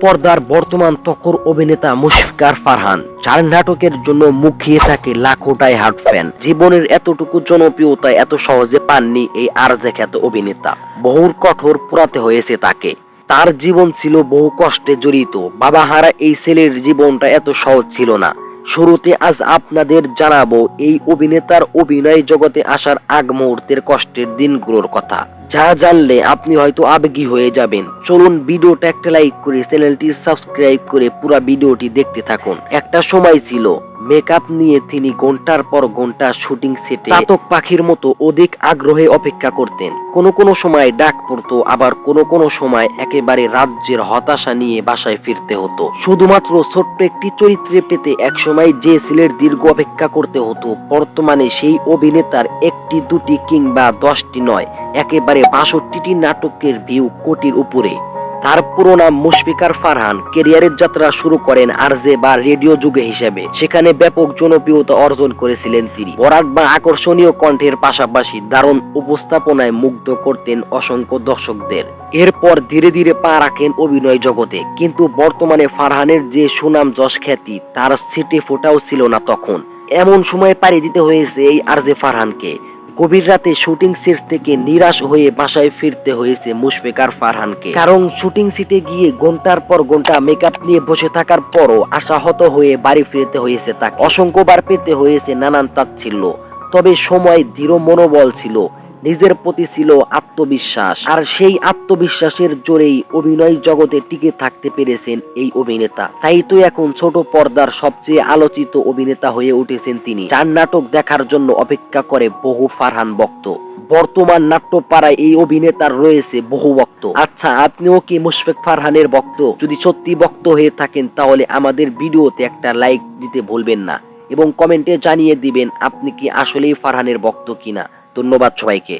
পর্দার বর্তমান তখর অভিনেতা মুশফিকার ফারহান, যার নাটকের জন্য মুখিয়ে থাকে লাখো ডাই হার্ড ফ্যান। জীবনের এতটুকু জনপ্রিয়তা এত সহজে পাননি এই আরজে খ্যাত অভিনেতা। বহুর কঠোর পোড়াতে হয়েছে তাকে। তার জীবন ছিল বহু কষ্টে জড়িত। বাবা হারা এই ছেলের জীবনটা এত সহজ ছিল না। শুরুতে আজ আপনাদের জানাবো এই অভিনেতার অভিনয় জগতে আসার আগ মুহূর্তের কষ্টের দিনগুলোর কথা, যা জানলে আপনি হয়তো আবেগী হয়ে যাবেন। চলুন ভিডিওটা একটা লাইক করে চ্যানেলটি সাবস্ক্রাইব করে পুরো ভিডিওটি দেখতে থাকুন। একটা সময় ছিল মেকআপ নিয়ে তিনি ঘন্টার পর ঘন্টা শুটিং সেটে চাতক পাখির মতো অধিক আগ্রহে অপেক্ষা করতেন। কোনো সময় ডাক পড়তো, আবার কোনো সময় একেবারে রাজ্যের হতাশা নিয়ে বাসায় ফিরতে হতো শুধুমাত্র ছোট্ট একটি চরিত্রে পেতে। একসময় যে ছেলের দীর্ঘ অপেক্ষা করতে হতো, বর্তমানে সেই অভিনেতার একটি দুটি কিংবা 10টি নয়, একেবারে 62টি নাটকের ভিউ কোটির উপরে। তার পুরো নাম মুশফিকার ফারহান। ক্যারিয়ারের যাত্রা শুরু করেন আরজে বা রেডিও যুগে হিসেবে। সেখানে ব্যাপক জনপ্রিয়তা অর্জন করেছিলেন তিনি। বরাক বা আকর্ষণীয় কণ্ঠের পাশাপাশি দারুণ উপস্থাপনায় মুগ্ধ করতেন অসংখ্য দর্শকদের। এরপর ধীরে ধীরে পা রাখেন অভিনয় জগতে। কিন্তু বর্তমানে ফারহানের যে সুনাম যশ খ্যাতি তার সিটে ফোটাও ছিল না তখন। এমন সময় পাড়ি দিতে হয়েছে এই আরজে ফারহানকে। গভীর রাতে শুটিং সেট থেকে নিরাশ হয়ে বাসায় ফিরতে হয়েছে মুশফিকার ফারহানকে। কারণ শুটিং সিটে গিয়ে ঘন্টার পর ঘন্টা মেকআপ নিয়ে বসে থাকার পরও আশাহত হয়ে বাড়ি ফিরতে হয়েছে তাকে। অসংখ্যবার পেতে হয়েছে নানান তাচ্ছিল্য। তবে সময় দৃঢ় মনোবল ছিল, নিজের প্রতি ছিল আত্মবিশ্বাস, আর সেই আত্মবিশ্বাসের জোরেই অভিনয় জগতে টিকে থাকতে পেরেছেন এই অভিনেতা। তাই তো এখন ছোট পর্দার সবচেয়ে আলোচিত অভিনেতা হয়ে উঠেছেন তিনি, যার নাটক দেখার জন্য অপেক্ষা করে বহু ফারহান ভক্ত। বর্তমান নাট্যপাড়ায় এই অভিনেতার রয়েছে বহু ভক্ত। আচ্ছা, আপনিও কি মুশফিক ফারহানের ভক্ত? যদি সত্যি ভক্ত হয়ে থাকেন তাহলে আমাদের ভিডিওতে একটা লাইক দিতে ভুলবেন না এবং কমেন্টে জানিয়ে দিবেন আপনি কি আসলেই ফারহানের ভক্ত কিনা। ধন্যবাদ সবাইকে।